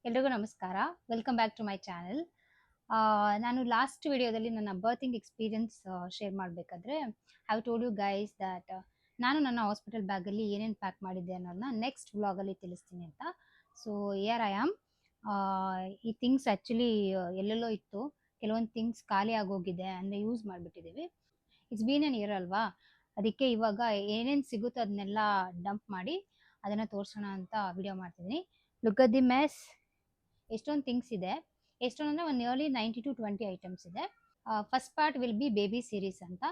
ಎಲ್ರಿಗೂ ನಮಸ್ಕಾರ. Welcome back to my channel. ನಾನು ಲಾಸ್ಟ್ ವಿಡಿಯೋದಲ್ಲಿ ನನ್ನ ಬರ್ತಿಂಗ್ ಎಕ್ಸ್ಪೀರಿಯನ್ಸ್ ಶೇರ್ ಮಾಡಬೇಕಾದ್ರೆ I told you guys that ನಾನು ನನ್ನ ಹಾಸ್ಪಿಟಲ್ ಬ್ಯಾಗಲ್ಲಿ ಏನೇನು ಪ್ಯಾಕ್ ಮಾಡಿದ್ದೆ ಅನ್ನೋದನ್ನ ನೆಕ್ಸ್ಟ್ ವ್ಲಾಗಲ್ಲಿ ತಿಳಿಸ್ತೀನಿ ಅಂತ. So here I am. ಈ ಥಿಂಗ್ಸ್ ಆ್ಯಕ್ಚುಲಿ ಎಲ್ಲೆಲ್ಲೋ ಇತ್ತು, ಕೆಲವೊಂದು ಥಿಂಗ್ಸ್ ಖಾಲಿ ಆಗೋಗಿದೆ, ಅಂದರೆ ಯೂಸ್ ಮಾಡಿಬಿಟ್ಟಿದ್ದೀವಿ. ಇಟ್ಸ್ ಬೀನ್ ಎನ್ ಇಯರ್ ಅಲ್ವಾ, ಅದಕ್ಕೆ ಇವಾಗ ಏನೇನು ಸಿಗುತ್ತೋ ಅದನ್ನೆಲ್ಲ ಡಂಪ್ ಮಾಡಿ ಅದನ್ನು ತೋರಿಸೋಣ ಅಂತ ವಿಡಿಯೋ ಮಾಡ್ತಿದ್ದೀನಿ. Look at the mess. ಎಷ್ಟೊಂದು ಥಿಂಗ್ಸ್ ಇದೆ, ಎಷ್ಟೊಂದು ಅಂದರೆ ಒಂದು ನಿಯರ್ಲಿ 90 to 20 ಐಟಮ್ಸ್ ಇದೆ. First part will be baby series ಅಂತ,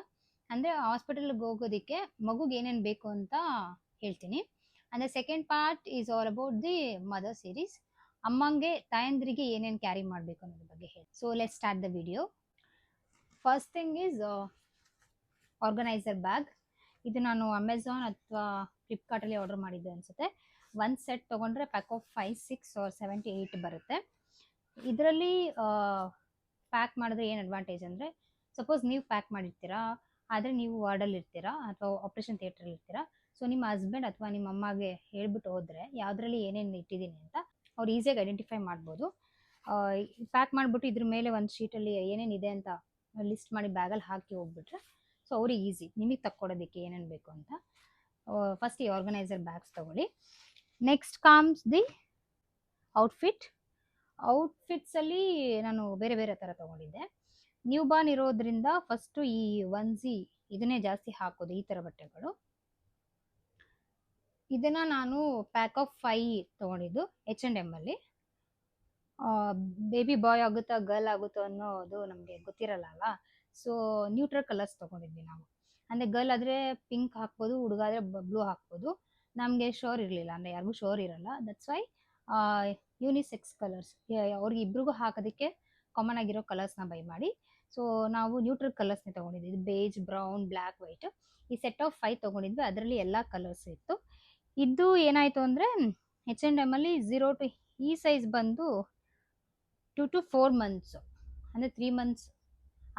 ಅಂದರೆ ಹಾಸ್ಪಿಟಲ್ಗೆ ಹೋಗೋದಕ್ಕೆ ಮಗುಗೆ ಏನೇನು ಬೇಕು ಅಂತ ಹೇಳ್ತೀನಿ. ಅಂದರೆ second part is all about the mother series, ಅಮ್ಮಂಗೆ ತಾಯಂದ್ರಿಗೆ ಏನೇನು ಕ್ಯಾರಿ ಮಾಡಬೇಕು ಅನ್ನೋದ್ರ ಬಗ್ಗೆ ಹೇಳಿ. So let start the video. First thing is organiser bag. ಇದು ನಾನು ಅಮೆಝಾನ್ ಅಥವಾ ಫ್ಲಿಪ್ಕಾರ್ಟಲ್ಲಿ ಆರ್ಡರ್ ಮಾಡಿದ್ದೆ ಅನಿಸುತ್ತೆ. ಒಂದು ಸೆಟ್ ತೊಗೊಂಡ್ರೆ ಪ್ಯಾಕ್ ಆಫ್ 5, 6 or 7 to 8 ಬರುತ್ತೆ. ಇದರಲ್ಲಿ ಪ್ಯಾಕ್ ಮಾಡಿದ್ರೆ ಏನು ಅಡ್ವಾಂಟೇಜ್ ಅಂದರೆ, ಸಪೋಸ್ ನೀವು ಪ್ಯಾಕ್ ಮಾಡಿರ್ತೀರಾ, ಆದರೆ ನೀವು ವಾರ್ಡಲ್ಲಿ ಇರ್ತೀರಾ ಅಥವಾ ಆಪ್ರೇಷನ್ ಥಿಯೇಟ್ರಲ್ಲಿ ಇರ್ತೀರಾ. ಸೊ ನಿಮ್ಮ ಹಸ್ಬೆಂಡ್ ಅಥವಾ ನಿಮ್ಮ ಅಮ್ಮಗೆ ಹೇಳ್ಬಿಟ್ಟು ಹೋದರೆ ಯಾವುದರಲ್ಲಿ ಏನೇನು ಇಟ್ಟಿದ್ದೀನಿ ಅಂತ ಅವ್ರು ಈಸಿಯಾಗಿ ಐಡೆಂಟಿಫೈ ಮಾಡ್ಬೋದು. ಪ್ಯಾಕ್ ಮಾಡಿಬಿಟ್ಟು ಇದ್ರ ಮೇಲೆ ಒಂದು ಶೀಟಲ್ಲಿ ಏನೇನಿದೆ ಅಂತ ಲಿಸ್ಟ್ ಮಾಡಿ ಬ್ಯಾಗಲ್ಲಿ ಹಾಕಿ ಹೋಗ್ಬಿಟ್ರೆ ಸೊ ಅವ್ರಿಗೆ ಈಸಿ ನಿಮಗೆ ತಕ್ಕೊಡೋದಕ್ಕೆ ಏನೇನು ಬೇಕು ಅಂತ. ಫಸ್ಟ್ ಈ ಆರ್ಗನೈಸರ್ ಬ್ಯಾಗ್ಸ್ ತೊಗೊಳ್ಳಿ. ನೆಕ್ಸ್ಟ್ ಕಮ್ಸ್ ದಿ ಔಟ್ಫಿಟ್ಸಲ್ಲಿ ನಾನು ಬೇರೆ ಬೇರೆ ಥರ ತೊಗೊಂಡಿದ್ದೆ. ನ್ಯೂ ಬಾರ್ನ್ ಇರೋದ್ರಿಂದ ಫಸ್ಟು ಈ ಒನ್ಸಿ ಇದನ್ನೇ ಜಾಸ್ತಿ ಹಾಕೋದು, ಈ ಥರ ಬಟ್ಟೆಗಳು. ಇದನ್ನು ನಾನು ಪ್ಯಾಕ್ ಆಫ್ 5 ತೊಗೊಂಡಿದ್ದು H&M ಅಲ್ಲಿ. ಬೇಬಿ ಬಾಯ್ ಆಗುತ್ತಾ ಗರ್ಲ್ ಆಗುತ್ತೋ ಅನ್ನೋದು ನಮಗೆ ಗೊತ್ತಿರಲ್ಲ ಅಲ್ಲ. ಸೊ ನ್ಯೂಟ್ರಲ್ ಕಲರ್ಸ್ ತೊಗೊಂಡಿದ್ವಿ ನಾವು. ಅಂದರೆ ಗರ್ಲ್ ಆದರೆ ಪಿಂಕ್ ಹಾಕ್ಬೋದು, ಹುಡುಗ ಆದರೆ ಬ್ಲೂ ಹಾಕ್ಬೋದು. ನಮಗೆ ಶೋರ್ ಇರಲಿಲ್ಲ, ಅಂದರೆ ಯಾರಿಗೂ ಶೋರ್ ಇರಲ್ಲ. ದಟ್ಸ್ ವೈ ಯೂನಿಸೆಕ್ಸ್ ಕಲರ್ಸ್ ಅವ್ರಿಗೆ ಇಬ್ರಿಗೂ ಹಾಕೋದಕ್ಕೆ ಕಾಮನ್ ಆಗಿರೋ ಕಲರ್ಸ್ನ ಬೈ ಮಾಡಿ. ಸೊ ನಾವು ನ್ಯೂಟ್ರಲ್ ಕಲರ್ಸ್ನೇ ತೊಗೊಂಡಿದ್ವಿ. ಇದು ಬೇಜ್, ಬ್ರೌನ್, ಬ್ಲ್ಯಾಕ್, ವೈಟ್. ಈ ಸೆಟ್ ಆಫ್ 5 ತೊಗೊಂಡಿದ್ವಿ, ಅದರಲ್ಲಿ ಎಲ್ಲ ಕಲರ್ಸ್ ಇತ್ತು. ಇದು ಏನಾಯಿತು ಅಂದರೆ H&M ಅಲ್ಲಿ 0 to ಈ ಸೈಜ್ ಬಂದು 2 to 4 months, ಅಂದರೆ 3 months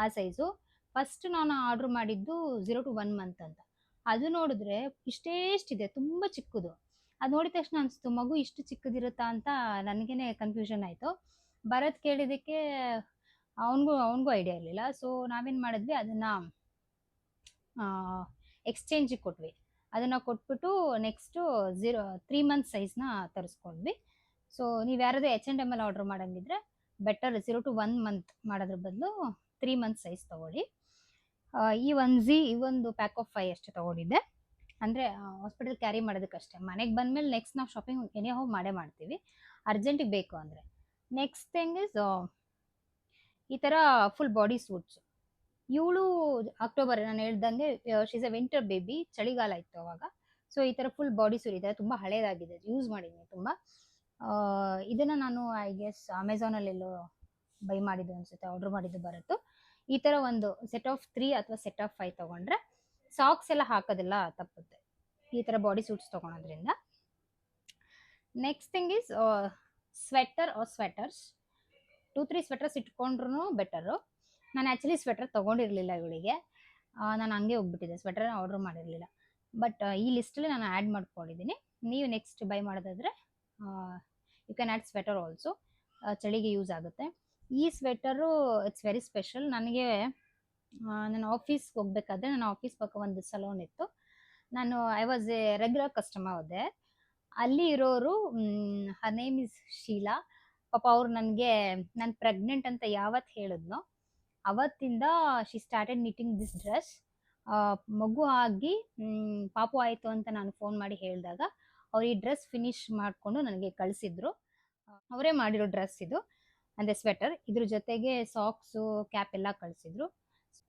ಆ ಸೈಜು. ಫಸ್ಟ್ ನಾನು ಆರ್ಡ್ರ್ ಮಾಡಿದ್ದು 0 to 1 month ಅಂತ. ಅದು ನೋಡಿದ್ರೆ ಇಷ್ಟೇಷ್ಟಿದೆ, ತುಂಬ ಚಿಕ್ಕದು. ಅದು ನೋಡಿದ ತಕ್ಷಣ ಅನಿಸ್ತು ಮಗು ಇಷ್ಟು ಚಿಕ್ಕದಿರುತ್ತಾ ಅಂತ ನನಗೇ ಕನ್ಫ್ಯೂಷನ್ ಆಯಿತು. ಭರತ್ ಕೇಳಿದ್ದಕ್ಕೆ ಅವನಿಗೂ ಐಡಿಯಾ ಇರಲಿಲ್ಲ. ಸೊ ನಾವೇನು ಮಾಡಿದ್ವಿ, ಅದನ್ನು ಎಕ್ಸ್ಚೇಂಜಿಗೆ ಕೊಟ್ವಿ. ಅದನ್ನು ಕೊಟ್ಬಿಟ್ಟು ನೆಕ್ಸ್ಟು 3 months ಸೈಜ್ನ ತರಿಸ್ಕೊಂಡ್ವಿ. ಸೊ ನೀವು ಯಾರಾದರೂ H&M ಅಲ್ಲಿ ಆರ್ಡ್ರ್ ಮಾಡೋಂಗಿದ್ರೆ ಬೆಟರ್ 0 to 1 month ಮಾಡೋದ್ರ ಬದಲು 3 months ಸೈಜ್ ತೊಗೊಳ್ಳಿ. ಈ ಒಂದು ಪ್ಯಾಕ್ ಆಫ್ 5 ಅಷ್ಟೇ ತೊಗೊಂಡಿದ್ದೆ, ಅಂದರೆ ಹಾಸ್ಪಿಟಲ್ ಕ್ಯಾರಿ ಮಾಡೋದಕ್ಕಷ್ಟೇ. ಮನೆಗೆ ಬಂದಮೇಲೆ ನೆಕ್ಸ್ಟ್ ನಾವು ಶಾಪಿಂಗ್ ಏನೇ ಹೋಗಿ ಮಾಡೇ ಮಾಡ್ತೀವಿ, ಅರ್ಜೆಂಟಿಗೆ ಬೇಕು ಅಂದರೆ. ನೆಕ್ಸ್ಟ್ ಥಿಂಗ್ ಇಸ್ ಈ ಥರ ಫುಲ್ ಬಾಡಿ ಸೂಟ್ಸ್. ಇವಳು ಅಕ್ಟೋಬರ್, ನಾನು ಹೇಳ್ದಂಗೆ ಶೀಸ್ ಎ ವಿಂಟರ್ ಬೇಬಿ, ಚಳಿಗಾಲ ಇತ್ತು ಅವಾಗ. ಸೊ ಈ ಥರ ಫುಲ್ ಬಾಡಿ ಸೂಟ್ ಇದೆ, ತುಂಬ ಹಳೇದಾಗಿದೆ, ಯೂಸ್ ಮಾಡಿದ್ದೀನಿ ತುಂಬ. ಇದನ್ನು ನಾನು ಐ ಗೆಸ್ ಅಮೆಝಾನಲ್ಲೆಲ್ಲೋ ಬೈ ಮಾಡಿದ್ದು ಅನಿಸುತ್ತೆ, ಆರ್ಡ್ರ್ ಮಾಡಿದ್ದು ಬರುತ್ತೋ. ಈ ಥರ ಒಂದು ಸೆಟ್ ಆಫ್ 3 ಅಥವಾ ಸೆಟ್ ಆಫ್ 5 ತೊಗೊಂಡ್ರೆ ಸಾಕ್ಸ್ ಎಲ್ಲ ಹಾಕೋದೆಲ್ಲ ತಪ್ಪುತ್ತೆ ಈ ಥರ ಬಾಡಿ ಸೂಟ್ಸ್ ತೊಗೊಳೋದ್ರಿಂದ. Next thing is sweater or sweaters. 2-3 sweaters ಇಟ್ಕೊಂಡ್ರೂ ಬೆಟರು. ನಾನು ಆ್ಯಕ್ಚುಲಿ ಸ್ವೆಟರ್ ತೊಗೊಂಡಿರಲಿಲ್ಲ ಇವಳಿಗೆ, ನಾನು ಹಂಗೆ ಹೋಗ್ಬಿಟ್ಟಿದ್ದೆ, ಸ್ವೆಟರ್ ಆರ್ಡ್ರ್ ಮಾಡಿರಲಿಲ್ಲ. ಬಟ್ ಈ ಲಿಸ್ಟಲ್ಲಿ ನಾನು ಆ್ಯಡ್ ಮಾಡ್ಕೊಂಡಿದ್ದೀನಿ. ನೀವು ನೆಕ್ಸ್ಟ್ ಬೈ ಮಾಡೋದಾದರೆ you can add sweater also, ಚಳಿಗೆ ಯೂಸ್ ಆಗುತ್ತೆ. ಈ ಸ್ವೆಟರು ಇಟ್ಸ್ ವೆರಿ ಸ್ಪೆಷಲ್. ನನಗೆ ನನ್ನ ಆಫೀಸ್ಗೆ ಹೋಗ್ಬೇಕಾದ್ರೆ, ನನ್ನ ಆಫೀಸ್ ಪಕ್ಕ ಒಂದು ಸಲೂನ್ ಇತ್ತು. I was A regular customer ಹೋದೆ. ಅಲ್ಲಿ ಇರೋರು ಹರ್ ನೇಮ್ ಇಸ್ ಶೀಲಾ. ಪಾಪ ಅವ್ರು ನನಗೆ ನಾನು ಪ್ರೆಗ್ನೆಂಟ್ ಅಂತ ಯಾವತ್ತು ಹೇಳಿದ್ನೋ ಅವತ್ತಿಂದ she started knitting this dress. ಮಗು ಆಗಿ ಪಾಪು ಆಯಿತು ಅಂತ ನಾನು ಫೋನ್ ಮಾಡಿ ಹೇಳಿದಾಗ ಅವ್ರು ಈ ಡ್ರೆಸ್ ಫಿನಿಶ್ ಮಾಡಿಕೊಂಡು ನನಗೆ ಕಳಿಸಿದ್ರು. ಅವರೇ ಮಾಡಿರೋ ಡ್ರೆಸ್ ಇದು, ಅಂದರೆ ಸ್ವೆಟರ್. ಇದ್ರ ಜೊತೆಗೆ ಸಾಕ್ಸು, ಕ್ಯಾಪ್ ಎಲ್ಲ ಕಳಿಸಿದ್ರು.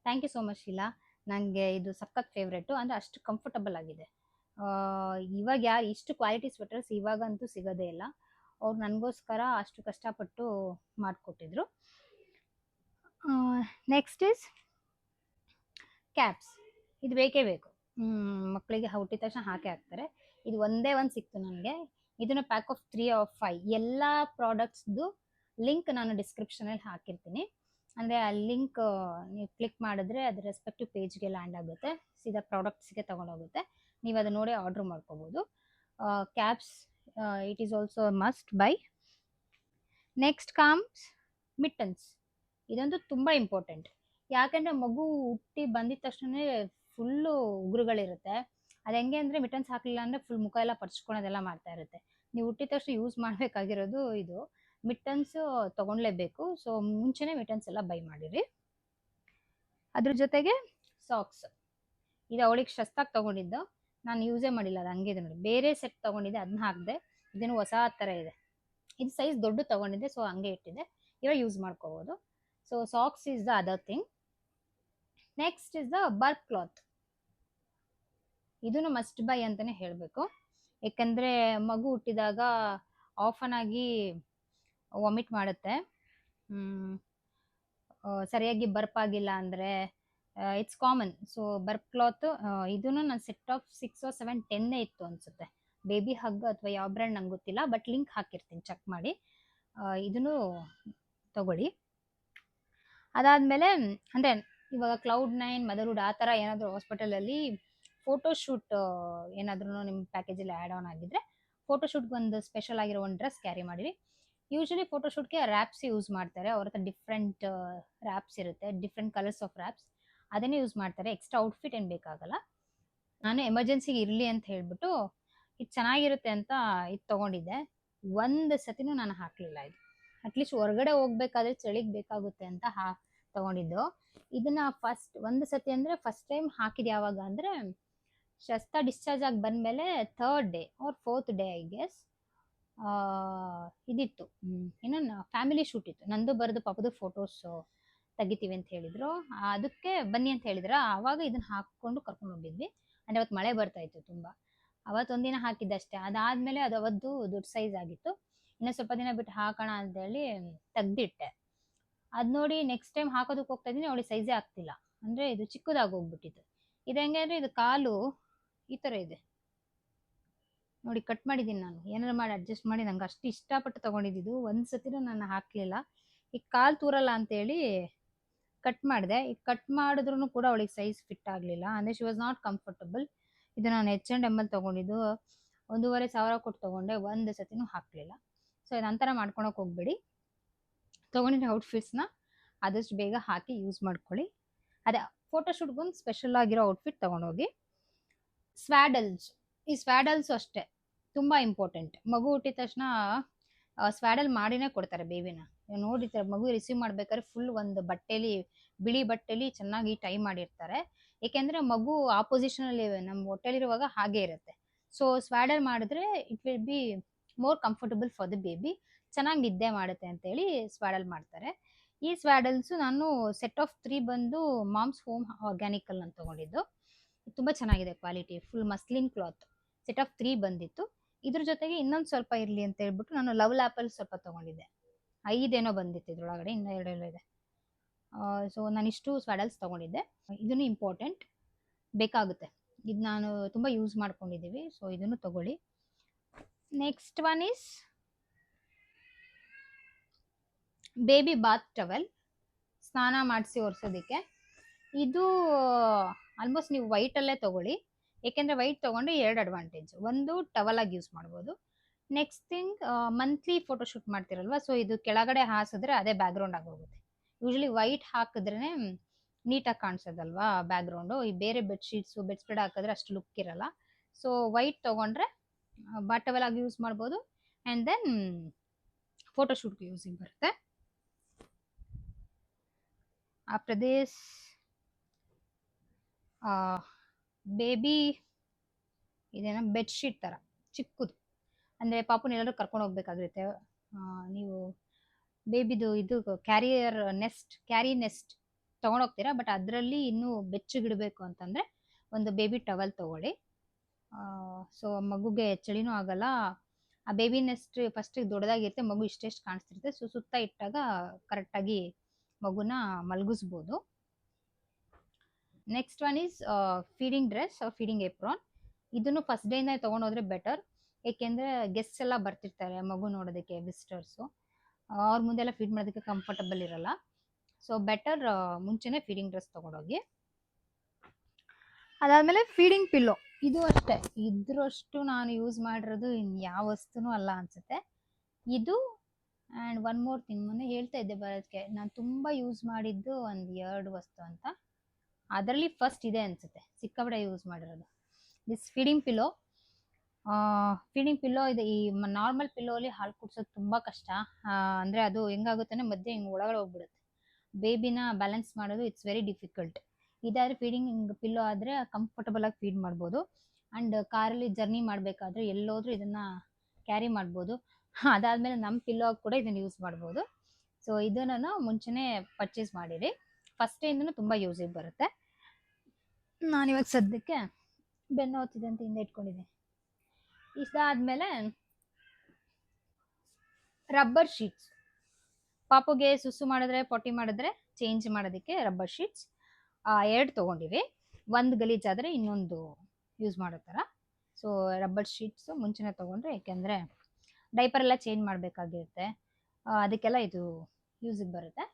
Thank you so much Sheela. ನನಗೆ ಇದು ಸಖತ್ ಫೇವ್ರೇಟು, ಅಂದರೆ ಅಷ್ಟು ಕಂಫರ್ಟಬಲ್ ಆಗಿದೆ. ಇವಾಗ ಯಾರು ಇಷ್ಟು ಕ್ವಾಲಿಟಿ ಸ್ವೆಟರ್ಸ್ ಇವಾಗಂತೂ ಸಿಗೋದೇ ಇಲ್ಲ. ಅವ್ರು ನನಗೋಸ್ಕರ ಅಷ್ಟು ಕಷ್ಟಪಟ್ಟು ಮಾಡಿಕೊಟ್ಟಿದ್ರು. Next is caps. ಇದು ಬೇಕೇ ಬೇಕು, ಮಕ್ಕಳಿಗೆ ಹುಟ್ಟಿದ ತಕ್ಷಣ ಹಾಕೇ ಹಾಕ್ತಾರೆ. ಇದು ಒಂದೇ ಒಂದು ಸಿಕ್ತು ನನಗೆ. ಇದನ್ನು ಪ್ಯಾಕ್ ಆಫ್ 3 or 5 ಎಲ್ಲ ಪ್ರಾಡಕ್ಟ್ಸ್ದು ಲಿಂಕ್ ನಾನು ಡಿಸ್ಕ್ರಿಪ್ಷನಲ್ಲಿ ಹಾಕಿರ್ತೀನಿ. ಅಂದರೆ ಆ ಲಿಂಕ್ ನೀವು ಕ್ಲಿಕ್ ಮಾಡಿದ್ರೆ ಅದು ರೆಸ್ಪೆಕ್ಟಿವ್ ಪೇಜ್ಗೆ ಲ್ಯಾಂಡ್ ಆಗುತ್ತೆ, ಸೀದಾ ಪ್ರಾಡಕ್ಟ್ಸ್ಗೆ ತೊಗೊಂಡೋಗುತ್ತೆ. ನೀವು ಅದನ್ನ ನೋಡಿ ಆರ್ಡ್ರ್ ಮಾಡ್ಕೋಬೋದು. Caps it is also must buy. Next comes mittens. ಇದಂತೂ ತುಂಬ ಇಂಪಾರ್ಟೆಂಟ್. ಯಾಕಂದರೆ ಮಗು ಹುಟ್ಟಿ ಬಂದಿದ ತಕ್ಷಣ ಫುಲ್ಲು ಉಗುರುಗಳಿರುತ್ತೆ. ಅದು ಹೆಂಗೆ ಅಂದರೆ ಮಿಟನ್ಸ್ ಹಾಕಲಿಲ್ಲ ಅಂದರೆ ಫುಲ್ ಮುಖ ಎಲ್ಲ ಪರ್ಚ್ಕೊಳೋದೆಲ್ಲ ಮಾಡ್ತಾ ಇರುತ್ತೆ. ನೀವು ಹುಟ್ಟಿದ ತಕ್ಷಣ ಯೂಸ್ ಮಾಡಬೇಕಾಗಿರೋದು ಇದು. ಮಿಟ್ಟನ್ಸು ತೊಗೊಳ್ಲೇಬೇಕು. ಸೊ ಮುಂಚೆನೇ ಮಿಟ್ಟನ್ಸ್ ಎಲ್ಲ ಬೈ ಮಾಡಿರಿ. ಅದ್ರ ಜೊತೆಗೆ ಸಾಕ್ಸ್. ಇದು ಅವಳಿಗೆ ಶಸ್ತಾಗಿ ತೊಗೊಂಡಿದ್ದು, ನಾನು ಯೂಸೇ ಮಾಡಿಲ್ಲ, ಅದು ಹಂಗಿದೆ ನೋಡಿ. ಬೇರೆ ಸೆಟ್ ತೊಗೊಂಡಿದ್ದೆ, ಅದನ್ನ ಹಾಕಿದೆ. ಇದನ್ನು ಹೊಸ ಥರ ಇದೆ. ಇದು ಸೈಜ್ ದೊಡ್ಡ ತೊಗೊಂಡಿದ್ದೆ, ಸೊ ಹಂಗೆ ಇಟ್ಟಿದ್ದೆ. ಇವಾಗ ಯೂಸ್ ಮಾಡ್ಕೋಬೋದು. So socks is the other thing. Next is the burp cloth. ಇದನ್ನು ಮಸ್ಟ್ ಬೈ ಅಂತಲೇ ಹೇಳಬೇಕು. ಏಕೆಂದರೆ ಮಗು ಹುಟ್ಟಿದಾಗ ಆಫನ್ ಆಗಿ ವಾಮಿಟ್ ಮಾಡುತ್ತೆ. ಸರಿಯಾಗಿ ಬರ್ಪ್ ಆಗಿಲ್ಲ ಅಂದರೆ it's common. So burp cloth ಇದೂ ನನ್ನ ಸೆಟ್ ಆಫ್ 6 or 7 10 ಇತ್ತು ಅನಿಸುತ್ತೆ. ಬೇಬಿ ಹಗ್ ಅಥವಾ ಯಾವ ಬ್ರ್ಯಾಂಡ್ ನಂಗೆ ಗೊತ್ತಿಲ್ಲ, ಬಟ್ ಲಿಂಕ್ ಹಾಕಿರ್ತೀನಿ, ಚೆಕ್ ಮಾಡಿ. ಇದನ್ನು ತಗೊಳ್ಳಿ. ಅದಾದಮೇಲೆ ಅಂದರೆ ಇವಾಗ Cloud9, ಮದರ್ಹುಡ್ ಆ ಥರ ಏನಾದರೂ ಹಾಸ್ಪಿಟಲಲ್ಲಿ ಫೋಟೋಶೂಟ್ ಏನಾದ್ರೂ ನಿಮ್ಮ ಪ್ಯಾಕೇಜಲ್ಲಿ ಆ್ಯಡ್ ಆನ್ ಆಗಿದ್ರೆ ಫೋಟೋಶೂಟ್ಗೆ ಒಂದು ಸ್ಪೆಷಲ್ ಆಗಿರೋ ಒಂದು ಡ್ರೆಸ್ ಕ್ಯಾರಿ ಮಾಡಿರಿ. ಯೂಶ್ವಲಿ ಫೋಟೋಶೂಟ್ಗೆ ರ್ಯಾಪ್ಸ್ ಯೂಸ್ ಮಾಡ್ತಾರೆ. ಅವ್ರ ಹತ್ರ ಡಿಫ್ರೆಂಟ್ ರ್ಯಾಪ್ಸ್ ಇರುತ್ತೆ, ಡಿಫ್ರೆಂಟ್ ಕಲರ್ಸ್ ಆಫ್ ರ್ಯಾಪ್ಸ್, ಅದನ್ನೇ ಯೂಸ್ ಮಾಡ್ತಾರೆ. ಎಕ್ಸ್ಟ್ರಾ ಔಟ್ಫಿಟ್ ಏನು ಬೇಕಾಗಲ್ಲ. ನಾನು ಎಮರ್ಜೆನ್ಸಿಗೆ ಇರಲಿ ಅಂತ ಹೇಳಿಬಿಟ್ಟು ಇದು ಚೆನ್ನಾಗಿರುತ್ತೆ ಅಂತ ಇದು ತೊಗೊಂಡಿದ್ದೆ. ಒಂದು ಸತಿನೂ ನಾನು ಹಾಕಲಿಲ್ಲ. ಇದು ಅಟ್ಲೀಸ್ಟ್ ಹೊರಗಡೆ ಹೋಗ್ಬೇಕಾದ್ರೆ ಚಳಿಗೆ ಬೇಕಾಗುತ್ತೆ ಅಂತ ತೊಗೊಂಡಿದ್ದು. ಇದನ್ನು ಒಂದು ಸತಿ ಅಂದರೆ ಫಸ್ಟ್ ಟೈಮ್ ಹಾಕಿದ್ದು ಯಾವಾಗ ಅಂದರೆ ಶಸ್ತ ಡಿಸ್ಚಾರ್ಜ್ ಆಗಿ ಬಂದಮೇಲೆ 3rd day or 4th day I guess. ಇದಿತ್ತು, ಇನ್ನೊಂದು ಫ್ಯಾಮಿಲಿ ಶೂಟ್ ಇತ್ತು. ನಂದು ಬರೆದು ಪಾಪದು ಫೋಟೋಸ್ ತೆಗಿತೀವಿ ಅಂತ ಹೇಳಿದ್ರು. ಅದಕ್ಕೆ ಬನ್ನಿ ಅಂತ ಹೇಳಿದ್ರು. ಆವಾಗ ಇದನ್ನು ಹಾಕ್ಕೊಂಡು ಕರ್ಕೊಂಡು ಹೋಗಿದ್ವಿ. ಅಂದರೆ ಅವತ್ತು ಮಳೆ ಬರ್ತಾ ಇತ್ತು ತುಂಬ. ಅವತ್ತೊಂದಿನ ಹಾಕಿದ್ದಷ್ಟೇ. ಅದಾದಮೇಲೆ ಅದು ಅವತ್ತು ದೊಡ್ಡ ಸೈಜ್ ಆಗಿತ್ತು. ಇನ್ನೂ ಸ್ವಲ್ಪ ದಿನ ಬಿಟ್ಟು ಹಾಕೋಣ ಅಂತೇಳಿ ತೆಗ್ದಿಟ್ಟೆ. ಅದು ನೋಡಿ ನೆಕ್ಸ್ಟ್ ಟೈಮ್ ಹಾಕೋದಕ್ಕೆ ಹೋಗ್ತಾ ಇದ್ದೀನಿ, ಅವಳಿಗೆ ಸೈಜೇ ಆಗ್ತಿಲ್ಲ. ಅಂದರೆ ಇದು ಚಿಕ್ಕದಾಗಿ ಹೋಗ್ಬಿಟ್ಟಿತ್ತು. ಇದು ಹೆಂಗೆ ಅಂದರೆ ಇದು ಕಾಲು ಈ ಥರ ಇದೆ ನೋಡಿ. ಕಟ್ ಮಾಡಿದ್ದೀನಿ ನಾನು, ಏನಾರು ಮಾಡಿ ಅಡ್ಜಸ್ಟ್ ಮಾಡಿ. ನಂಗೆ ಅಷ್ಟು ಇಷ್ಟಪಟ್ಟು ತೊಗೊಂಡಿದ್ದು. ಒಂದು ಸತಿನೂ ನಾನು ಹಾಕಲಿಲ್ಲ. ಈಗ ಕಾಲು ತೂರಲ್ಲ ಅಂತೇಳಿ ಕಟ್ ಮಾಡಿದೆ. ಈಗ ಕಟ್ ಮಾಡಿದ್ರೂ ಕೂಡ ಅವಳಿಗೆ ಸೈಜ್ ಫಿಟ್ ಆಗಲಿಲ್ಲ. ಅಂದರೆ ಶಿ ವಾಸ್ ನಾಟ್ ಕಂಫರ್ಟಬಲ್. ಇದು ನಾನು H&M ಅಲ್ಲಿ ತೊಗೊಂಡಿದ್ದು. 1,500 ಕೊಟ್ಟು ತೊಗೊಂಡೆ. ಒಂದು ಸತಿನೂ ಹಾಕಲಿಲ್ಲ. ಸೊ ಇದು ಅಂತರ ಮಾಡ್ಕೊಳಕ್ಕೆ ಹೋಗ್ಬೇಡಿ. ತೊಗೊಂಡಿರೋ ಔಟ್ಫಿಟ್ಸ್ನ ಆದಷ್ಟು ಬೇಗ ಹಾಕಿ ಯೂಸ್ ಮಾಡ್ಕೊಳ್ಳಿ. ಅದೇ ಫೋಟೋಶೂಟ್ಗೊಂದು ಸ್ಪೆಷಲ್ ಆಗಿರೋ ಔಟ್ಫಿಟ್ ತೊಗೊಂಡೋಗಿ. ಸ್ವ್ಯಾಡಲ್ಸ್. ಈ ಸ್ವ್ಯಾಡಲ್ಸು ಅಷ್ಟೇ ತುಂಬ ಇಂಪಾರ್ಟೆಂಟ್. ಮಗು ಹುಟ್ಟಿದ ತಕ್ಷಣ ಸ್ವ್ಯಾಡಲ್ ಮಾಡಿನೇ ಕೊಡ್ತಾರೆ ಬೇಬಿನ. ನೋಡಿರ್ತಾರೆ, ಮಗು ರಿಸೀವ್ ಮಾಡ್ಬೇಕಾದ್ರೆ ಫುಲ್ ಒಂದು ಬಟ್ಟೆಲಿ, ಬಿಳಿ ಬಟ್ಟೆಲಿ ಚೆನ್ನಾಗಿ ಟೈ ಮಾಡಿರ್ತಾರೆ. ಏಕೆಂದರೆ ಮಗು ಆಪೋಸಿಷನಲ್ಲಿ ನಮ್ಮ ಹೊಟ್ಟೆಲಿರುವಾಗ ಹಾಗೆ ಇರುತ್ತೆ. ಸೊ ಸ್ವ್ಯಾಡಲ್ ಮಾಡಿದ್ರೆ it will be more comfortable for the baby. ಚೆನ್ನಾಗಿ ನಿದ್ದೆ ಮಾಡುತ್ತೆ ಅಂತೇಳಿ ಸ್ವ್ಯಾಡಲ್ ಮಾಡ್ತಾರೆ. ಈ ಸ್ವ್ಯಾಡಲ್ಸು ನಾನು ಸೆಟ್ ಆಫ್ 3 ಬಂದು ಮಾಮ್ಸ್ ಹೋಮ್ ಆರ್ಗ್ಯಾನಿಕಲ್ ಅಂತ ತೊಗೊಂಡಿದ್ದು. ತುಂಬ ಚೆನ್ನಾಗಿದೆ quality. Full muslin cloth. Set of 3 ಬಂದಿತ್ತು. ಇದ್ರ ಜೊತೆಗೆ ಇನ್ನೊಂದು ಸ್ವಲ್ಪ ಇರಲಿ ಅಂತ ಹೇಳ್ಬಿಟ್ಟು ನಾನು ಲವ್ ಲ್ಯಾಪಲ್ಲಿ ಸ್ವಲ್ಪ ತೊಗೊಂಡಿದ್ದೆ. 5 ಏನೋ ಬಂದಿತ್ತು ಇದ್ರೊಳಗಡೆ, ಇನ್ನೂ 2 ಇದೆ. ಸೊ ನಾನಿಷ್ಟು ಸ್ವ್ಯಾಡಲ್ಸ್ ತೊಗೊಂಡಿದ್ದೆ. ಇದನ್ನು ಇಂಪಾರ್ಟೆಂಟ್, ಬೇಕಾಗುತ್ತೆ. ಇದು ನಾನು ತುಂಬ ಯೂಸ್ ಮಾಡ್ಕೊಂಡಿದ್ದೀವಿ. ಸೊ ಇದನ್ನು ತಗೊಳ್ಳಿ. Next one is baby bath towel, ಸ್ನಾನ ಮಾಡಿಸಿ ಒರೆಸೋದಕ್ಕೆ. ಇದು ಆಲ್ಮೋಸ್ಟ್ ನೀವು ವೈಟಲ್ಲೇ ತೊಗೊಳ್ಳಿ. ಏಕೆಂದರೆ ವೈಟ್ ತೊಗೊಂಡು 2 ಅಡ್ವಾಂಟೇಜ್. ಒಂದು ಟವಲಾಗಿ ಯೂಸ್ ಮಾಡ್ಬೋದು. ನೆಕ್ಸ್ಟ್ ಥಿಂಗ್, ಮಂತ್ಲಿ ಫೋಟೋಶೂಟ್ ಮಾಡ್ತಿರಲ್ವ, ಸೊ ಇದು ಕೆಳಗಡೆ ಹಾಸಿದ್ರೆ ಅದೇ ಬ್ಯಾಕ್ಗ್ರೌಂಡ್ ಆಗೋಗುತ್ತೆ. ಯೂಶ್ವಲಿ ವೈಟ್ ಹಾಕಿದ್ರೇ ನೀಟಾಗಿ ಕಾಣಿಸೋದಲ್ವಾ ಬ್ಯಾಕ್ಗ್ರೌಂಡು. ಈ ಬೇರೆ ಬೆಡ್ಶೀಟ್ಸು, ಬೆಡ್ ಸ್ಪ್ರೆಡ್ ಹಾಕಿದ್ರೆ ಅಷ್ಟು ಲುಕ್ ಇರಲ್ಲ. ಸೊ ವೈಟ್ ತೊಗೊಂಡ್ರೆ ಟವೆಲ್ ಆಗಿ ಯೂಸ್ ಮಾಡ್ಬೋದು. ಆ್ಯಂಡ್ ದೆನ್ ಫೋಟೋಶೂಟ್ಗೆ ಯೂಸಿಂಗ್ ಬರುತ್ತೆ. ಆಫ್ಟರ್ ದಿಸ್ ಬೇಬಿ ಇದೇನೋ ಬೆಡ್ಶೀಟ್ ಥರ ಚಿಕ್ಕದು. ಅಂದರೆ ಪಾಪುನ ಎಲ್ಲರೂ ಕರ್ಕೊಂಡು ಹೋಗ್ಬೇಕಾಗಿರುತ್ತೆ. ನೀವು ಬೇಬಿದು ಇದು ಕ್ಯಾರಿ ನೆಸ್ಟ್ ತೊಗೊಂಡೋಗ್ತೀರಾ. ಬಟ್ ಅದರಲ್ಲಿ ಇನ್ನೂ ಬೆಚ್ಚಗಿಡಬೇಕು ಅಂತಂದರೆ ಒಂದು ಬೇಬಿ ಟವಲ್ ತೊಗೊಳ್ಳಿ. ಸೊ ಮಗುಗೆ ಚಳಿನೂ ಆಗಲ್ಲ. ಆ ಬೇಬಿ ನೆಸ್ಟ್ ಫಸ್ಟಿಗೆ ದೊಡ್ಡದಾಗಿರುತ್ತೆ, ಮಗು ಇಷ್ಟೆಷ್ಟು ಕಾಣಿಸ್ತಿರುತ್ತೆ. ಸೊ ಸುತ್ತ ಇಟ್ಟಾಗ ಕರೆಕ್ಟಾಗಿ ಮಗುನ ಮಲಗಿಸ್ಬೋದು. Next one is feeding dress or feeding apron. ಇದನ್ನು ಫಸ್ಟ್ ಡೇನೇ ತೊಗೊಂಡೋದ್ರೆ ಬೆಟರ್. ಏಕೆಂದರೆ ಗೆಸ್ಟ್ಸ್ ಎಲ್ಲ ಬರ್ತಿರ್ತಾರೆ ಮಗು ನೋಡೋದಕ್ಕೆ, ವಿಸಿಟರ್ಸು. ಅವ್ರ ಮುಂದೆಲ್ಲ ಫೀಡ್ ಮಾಡೋದಕ್ಕೆ ಕಂಫರ್ಟಬಲ್ ಇರಲ್ಲ. ಸೊ ಬೆಟರ್ ಮುಂಚೆನೇ ಫೀಡಿಂಗ್ ಡ್ರೆಸ್ ತೊಗೊಂಡೋಗಿ. ಅದಾದಮೇಲೆ ಫೀಡಿಂಗ್ ಪಿಲ್ಲೋ. ಇದು ಅಷ್ಟೇ, ಇದ್ರಷ್ಟು ನಾನು ಯೂಸ್ ಮಾಡಿರೋದು ಇನ್ನು ಯಾವ ವಸ್ತುನೂ ಅಲ್ಲ ಅನಿಸುತ್ತೆ. ಇದು ಆ್ಯಂಡ್ ಒನ್ ಮೋರ್ ಥಿಂಗ್, ಮೊನ್ನೆ ಹೇಳ್ತಾ ಇದ್ದೆ ಬರೋದಕ್ಕೆ, ನಾನು ತುಂಬ ಯೂಸ್ ಮಾಡಿದ್ದು ಒಂದು 2 ವಸ್ತು ಅಂತ. ಅದರಲ್ಲಿ ಫಸ್ಟ್ ಇದೆ ಅನಿಸುತ್ತೆ, ಸಿಕ್ಕಾಪಟ್ಟೆ ಯೂಸ್ ಮಾಡಿರೋದು, ದಿಸ್ ಫೀಡಿಂಗ್ ಪಿಲ್ಲೋ ಇದೆ. ಈ ನಾರ್ಮಲ್ ಪಿಲ್ಲೋಲಿ ಹಾಲು ಕುಡ್ಸೋದು ತುಂಬ ಕಷ್ಟ. ಅಂದರೆ ಅದು ಹೆಂಗಾಗುತ್ತೆ ಮಧ್ಯೆ ಹಿಂಗೆ ಒಳಗಡೆ ಹೋಗ್ಬಿಡುತ್ತೆ. ಬೇಬಿನ ಬ್ಯಾಲೆನ್ಸ್ ಮಾಡೋದು ಇಟ್ಸ್ ವೆರಿ ಡಿಫಿಕಲ್ಟ್. ಇದಾದರೆ ಫೀಡಿಂಗ್ ಪಿಲ್ಲೋ ಆದರೆ ಕಂಫರ್ಟಬಲ್ ಆಗಿ ಫೀಡ್ ಮಾಡ್ಬೋದು. ಆ್ಯಂಡ್ ಕಾರಲ್ಲಿ ಜರ್ನಿ ಮಾಡಬೇಕಾದ್ರೆ ಎಲ್ಲೋದ್ರೂ ಇದನ್ನು ಕ್ಯಾರಿ ಮಾಡ್ಬೋದು. ಅದಾದಮೇಲೆ ನಮ್ಮ ಪಿಲ್ಲೋ ಕೂಡ ಇದನ್ನು ಯೂಸ್ ಮಾಡ್ಬೋದು. ಸೊ ಇದನ್ನು ಮುಂಚೆನೇ ಪರ್ಚೇಸ್ ಮಾಡಿರಿ, ಫಸ್ಟ್ ಡೇಯಿಂದನೂ ತುಂಬ ಯೂಸಿಗೆ ಬರುತ್ತೆ. ನಾನಿವಾಗ ಸದ್ಯಕ್ಕೆ ಬೆನ್ನು ನೋವ್ತಿದೆ ಅಂತ ಹಿಂದೆ ಇಟ್ಕೊಂಡಿದ್ದೀನಿ. ಇದಾದ್ಮೇಲೆ ರಬ್ಬರ್ ಶೀಟ್ಸ್, ಪಾಪುಗೆ ಸುಸು ಮಾಡಿದ್ರೆ ಪೊಟ್ಟಿ ಮಾಡಿದ್ರೆ ಚೇಂಜ್ ಮಾಡೋದಕ್ಕೆ ರಬ್ಬರ್ ಶೀಟ್ಸ್ 2 ತೊಗೊಂಡಿವಿ. ಒಂದು ಗಲೀಜಾದರೆ ಇನ್ನೊಂದು ಯೂಸ್ ಮಾಡೋ ಥರ. ಸೊ ರಬ್ಬರ್ ಶೀಟ್ಸು ಮುಂಚೆನೇ ತೊಗೊಂಡ್ರೆ, ಏಕೆಂದರೆ ಡೈಪರ್ ಎಲ್ಲ ಚೇಂಜ್ ಮಾಡಬೇಕಾಗಿರುತ್ತೆ, ಅದಕ್ಕೆಲ್ಲ ಇದು ಯೂಸಿಗೆ ಬರುತ್ತೆ.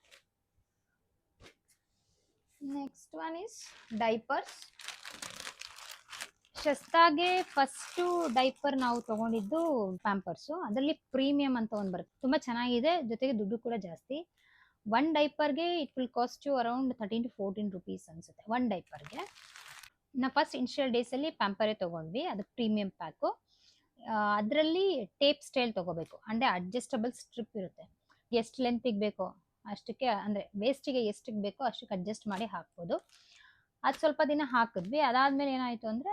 Next one is diapers. ಶಸ್ತಾಗೆ ಫಸ್ಟು ಡೈಪರ್ ನಾವು ತೊಗೊಂಡಿದ್ದು ಪ್ಯಾಂಪರ್ಸು, ಅದರಲ್ಲಿ ಪ್ರೀಮಿಯಂ ಅಂತ ಒಂದು ಬರುತ್ತೆ, ತುಂಬ ಚೆನ್ನಾಗಿದೆ, ಜೊತೆಗೆ ದುಡ್ಡು ಕೂಡ ಜಾಸ್ತಿ. 1 ಡೈಪರ್ಗೆ it will cost you around 13 to 14 rupees ಅನಿಸುತ್ತೆ 1 ಡೈಪರ್ಗೆ. ನಾವು ಫಸ್ಟ್ ಇನಿಷಿಯಲ್ ಡೇಸಲ್ಲಿ ಪ್ಯಾಂಪರೇ ತೊಗೊಂಡ್ವಿ, ಅದು ಪ್ರೀಮಿಯಂ ಪ್ಯಾಕು. ಅದರಲ್ಲಿ ಟೇಪ್ ಸ್ಟೈಲ್ ತೊಗೋಬೇಕು, ಅಂದರೆ ಅಡ್ಜಸ್ಟಬಲ್ ಸ್ಟ್ರಿಪ್ ಇರುತ್ತೆ, ಎಷ್ಟು ಲೆಂತಿಗೆ ಬೇಕೋ ಅಷ್ಟಕ್ಕೆ, ಅಂದರೆ ವೇಸ್ಟಿಗೆ ಎಷ್ಟಕ್ಕೆ ಬೇಕೋ ಅಷ್ಟಕ್ಕೆ ಅಡ್ಜಸ್ಟ್ ಮಾಡಿ ಹಾಕ್ಬೋದು. ಅದು ಸ್ವಲ್ಪ ದಿನ ಹಾಕಿದ್ವಿ. ಅದಾದಮೇಲೆ ಏನಾಯಿತು ಅಂದರೆ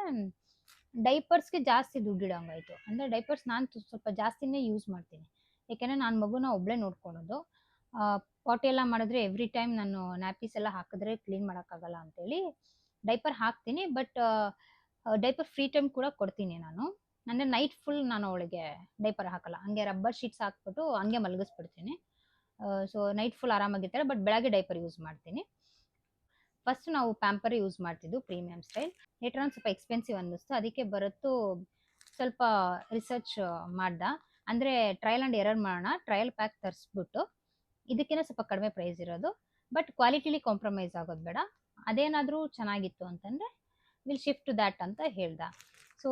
ಡೈಪರ್ಸ್ಗೆ ಜಾಸ್ತಿ ದುಡ್ಡು ಇಡೋಂಗಾಯಿತು. ಅಂದರೆ ಡೈಪರ್ಸ್ ನಾನು ಸ್ವಲ್ಪ ಜಾಸ್ತಿನೇ ಯೂಸ್ ಮಾಡ್ತೀನಿ, ಏಕೆಂದರೆ ನಾನು ಮಗುನ ಒಬ್ಬಳೇ ನೋಡ್ಕೊಳೋದು. ಪಾಟಿ ಎಲ್ಲ ಮಾಡಿದ್ರೆ ಎವ್ರಿ ಟೈಮ್ ನಾನು ನ್ಯಾಪೀಸ್ ಎಲ್ಲ ಹಾಕಿದ್ರೆ ಕ್ಲೀನ್ ಮಾಡೋಕ್ಕಾಗಲ್ಲ ಅಂತೇಳಿ ಡೈಪರ್ ಹಾಕ್ತೀನಿ. ಬಟ್ ಡೈಪರ್ ಫ್ರೀ ಟೈಮ್ ಕೂಡ ಕೊಡ್ತೀನಿ ನಾನು, ಅಂದರೆ ನೈಟ್ ಫುಲ್ ನಾನು ಅವಳಿಗೆ ಡೈಪರ್ ಹಾಕಲ್ಲ, ಹಂಗೆ ರಬ್ಬರ್ ಶೀಟ್ಸ್ ಹಾಕ್ಬಿಟ್ಟು ಹಂಗೆ ಮಲಗಿಸ್ಬಿಡ್ತೀನಿ. ಸೊ ನೈಟ್ ಫುಲ್ ಆರಾಮಾಗಿರ್ತಾರೆ, ಬಟ್ ಬೆಳಗ್ಗೆ ಡೈಪರ್ ಯೂಸ್ ಮಾಡ್ತೀನಿ. ಫಸ್ಟ್ ನಾವು ಪ್ಯಾಂಪರ್ ಯೂಸ್ ಮಾಡ್ತಿದ್ದು ಪ್ರೀಮಿಯಂ ಸ್ಟೈಲ್. ಲೇಟರ್ ಆನ್ ಸ್ವಲ್ಪ ಎಕ್ಸ್ಪೆನ್ಸಿವ್ ಅನ್ನಿಸ್ತು, ಅದಕ್ಕೆ ಬರುತ್ತೋ ಸ್ವಲ್ಪ ರಿಸರ್ಚ್ ಮಾಡ್ದೆ, ಅಂದರೆ ಟ್ರಯಲ್ ಆ್ಯಂಡ್ ಎರರ್ ಮಾಡೋಣ, ಟ್ರಯಲ್ ಪ್ಯಾಕ್ ತರಿಸ್ಬಿಟ್ಟು ಇದಕ್ಕಿಂತ ಸ್ವಲ್ಪ ಕಡಿಮೆ ಪ್ರೈಸ್ ಇರೋದು, ಬಟ್ ಕ್ವಾಲಿಟಿಲಿ ಕಾಂಪ್ರಮೈಸ್ ಆಗೋದು ಬೇಡ, ಅದೇನಾದರೂ ಚೆನ್ನಾಗಿತ್ತು ಅಂತಂದರೆ ವಿಲ್ ಶಿಫ್ಟ್ ಟು ದ್ಯಾಟ್ ಅಂತ ಹೇಳ್ದೆ. ಸೊ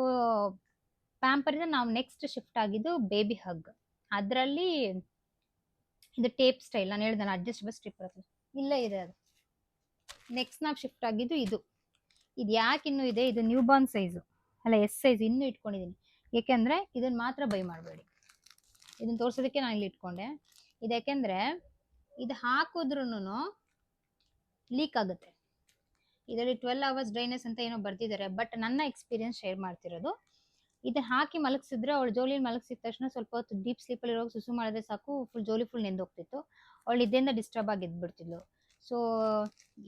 ಪ್ಯಾಂಪರಿಂದ ನಾವು ನೆಕ್ಸ್ಟ್ ಶಿಫ್ಟ್ ಆಗಿದ್ದು ಬೇಬಿ ಹಗ್. ಅದರಲ್ಲಿ ಇದು ಟೇಪ್ ಸ್ಟೈಲ್, ನಾನು ಹೇಳ್ದೆ ಅಡ್ಜಸ್ಟಬಲ್ ಸ್ಟ್ರಿಪ್ ಇರುತ್ತೆ, ಇಲ್ಲೇ ಇದೆ ಅದು. ನೆಕ್ಸ್ಟ್ ನಾವು ಶಿಫ್ಟ್ ಆಗಿದ್ದು ಇದು ಯಾಕೆ ಇನ್ನೂ ಇದೆ, ಇದು ನ್ಯೂ ಬಾರ್ನ್ ಸೈಜು ಅಲ್ಲ, ಎಸ್ ಸೈಜ್ ಇನ್ನೂ ಇಟ್ಕೊಂಡಿದ್ದೀನಿ, ಏಕೆಂದರೆ ಇದನ್ನು ಮಾತ್ರ ಬೈ ಮಾಡಬೇಡಿ, ಇದನ್ನು ತೋರಿಸೋದಕ್ಕೆ ನಾನು ಇಲ್ಲಿ ಇಟ್ಕೊಂಡೆ. ಇದು ಯಾಕೆಂದರೆ ಇದು ಹಾಕಿದ್ರೂ ಲೀಕ್ ಆಗುತ್ತೆ, ಇದರಲ್ಲಿ 12 hours ಡ್ರೈನೆಸ್ ಅಂತ ಏನೋ ಬರ್ತಿದ್ದಾರೆ, ಬಟ್ ನನ್ನ ಎಕ್ಸ್ಪೀರಿಯನ್ಸ್ ಶೇರ್ ಮಾಡ್ತಿರೋದು. ಇದನ್ನು ಹಾಕಿ ಮಲಗಿಸಿದ್ರೆ, ಅವಳು ಜೋಲಿಯಲ್ಲಿ ಮಲಗಿಸಿದ ತಕ್ಷಣ ಸ್ವಲ್ಪ ಹೊತ್ತು ಡೀಪ್ ಸ್ಲೀಪಲ್ಲಿ ಇರೋಗಿ ಸುಸು ಮಾಡಿದ್ರೆ ಸಾಕು, ಜೋಲಿ ಫುಲ್ ನೆಂದೋಗ್ತಿತ್ತು, ಅವಳು ಇದರಿಂದ ಡಿಸ್ಟರ್ಬ್ ಆಗಿ ಎದ್ಬಿಡ್ತಿದ್ಲು. ಸೊ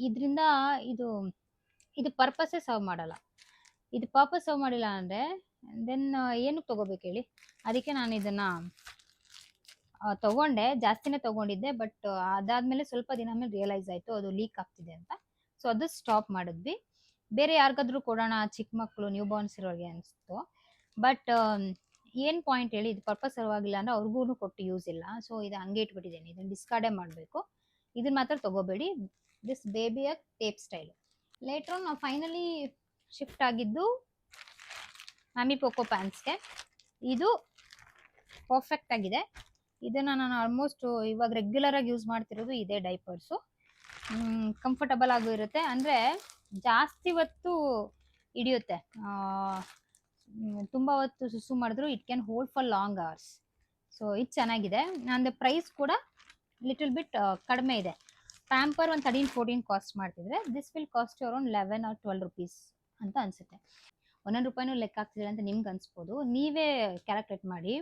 ಇದರಿಂದ ಇದು ಪರ್ಪಸ್ಸೇ ಸರ್ವ್ ಮಾಡಲ್ಲ. ಇದು ಪರ್ಪಸ್ ಸರ್ವ್ ಮಾಡಿಲ್ಲ ಅಂದರೆ ದೆನ್ ಏನಕ್ಕೆ ತೊಗೋಬೇಕು ಹೇಳಿ. ಅದಕ್ಕೆ ನಾನು ಇದನ್ನು ತೊಗೊಂಡೆ, ಜಾಸ್ತಿನೇ ತೊಗೊಂಡಿದ್ದೆ, ಬಟ್ ಅದಾದಮೇಲೆ ಸ್ವಲ್ಪ ದಿನ ಮೇಲೆ ರಿಯಲೈಸ್ ಆಯಿತು ಅದು ಲೀಕ್ ಆಗ್ತಿದೆ ಅಂತ. ಸೊ ಅದು ಸ್ಟಾಪ್ ಮಾಡಿದ್ವಿ. ಬೇರೆ ಯಾರಿಗಾದ್ರೂ ಕೊಡೋಣ, ಚಿಕ್ಕ ಮಕ್ಕಳು ನ್ಯೂ ಬಾರ್ನ್ಸ್ ಇರೋರಿಗೆ ಅನಿಸ್ತು. ಬಟ್ ಏನು ಪಾಯಿಂಟ್ ಹೇಳಿ, ಇದು ಪರ್ಪಸ್ ಸರ್ವ್ ಆಗಿಲ್ಲ ಅಂದರೆ ಅವ್ರಿಗೂ ಕೊಟ್ಟು ಯೂಸ್ ಇಲ್ಲ. ಸೊ ಇದು ಹಂಗೆ ಇಟ್ಬಿಟ್ಟಿದ್ದೇನೆ, ಇದನ್ನು ಡಿಸ್ಕಾರ್ಡೇ ಮಾಡಬೇಕು, ಇದನ್ನ ಮಾತ್ರ ತೊಗೋಬೇಡಿ. ದಿಸ್ ಬೇಬಿಯ ಟೇಪ್ ಸ್ಟೈಲು. ಲೇಟ್ರ್ ನಾವು ಫೈನಲಿ ಶಿಫ್ಟ್ ಆಗಿದ್ದು ಮ್ಯಾಮಿ ಪೋಕೋ ಪ್ಯಾಂಟ್ಸ್ಗೆ. ಇದು ಪರ್ಫೆಕ್ಟ್ ಆಗಿದೆ, ಇದನ್ನು ನಾನು ಆಲ್ಮೋಸ್ಟ್ ಇವಾಗ ರೆಗ್ಯುಲರಾಗಿ ಯೂಸ್ ಮಾಡ್ತಿರೋದು ಇದೇ ಡೈಪರ್ಸು. ಕಂಫರ್ಟಬಲ್ ಆಗು ಇರುತ್ತೆ, ಅಂದರೆ ಜಾಸ್ತಿ ಹೊತ್ತು ಹಿಡಿಯುತ್ತೆ, ತುಂಬ ಹೊತ್ತು ಸುಸು ಮಾಡಿದ್ರು it can hold for long hours. So ಇದು ಚೆನ್ನಾಗಿದೆ. ಅಂದರೆ ಪ್ರೈಸ್ ಕೂಡ ಲಿಟಲ್ ಬಿಟ್ ಕಡಿಮೆ ಇದೆ. ಪ್ಯಾಂಪರ್ ಒಂದು 13-14 ಕಾಸ್ಟ್ ಮಾಡ್ತಿದ್ರೆ, this will cost around 11 or 12 rupees ಅಂತ ಅನಿಸುತ್ತೆ. 1 ರೂಪಾಯಿನೂ ಲೆಕ್ಕ ಆಗ್ತಿಲ್ಲ ಅಂತ ನಿಮ್ಗೆ ಅನಿಸ್ಬೋದು, ನೀವೇ ಕ್ಯಾಲ್ಕುಲೇಟ್ ಮಾಡಿ.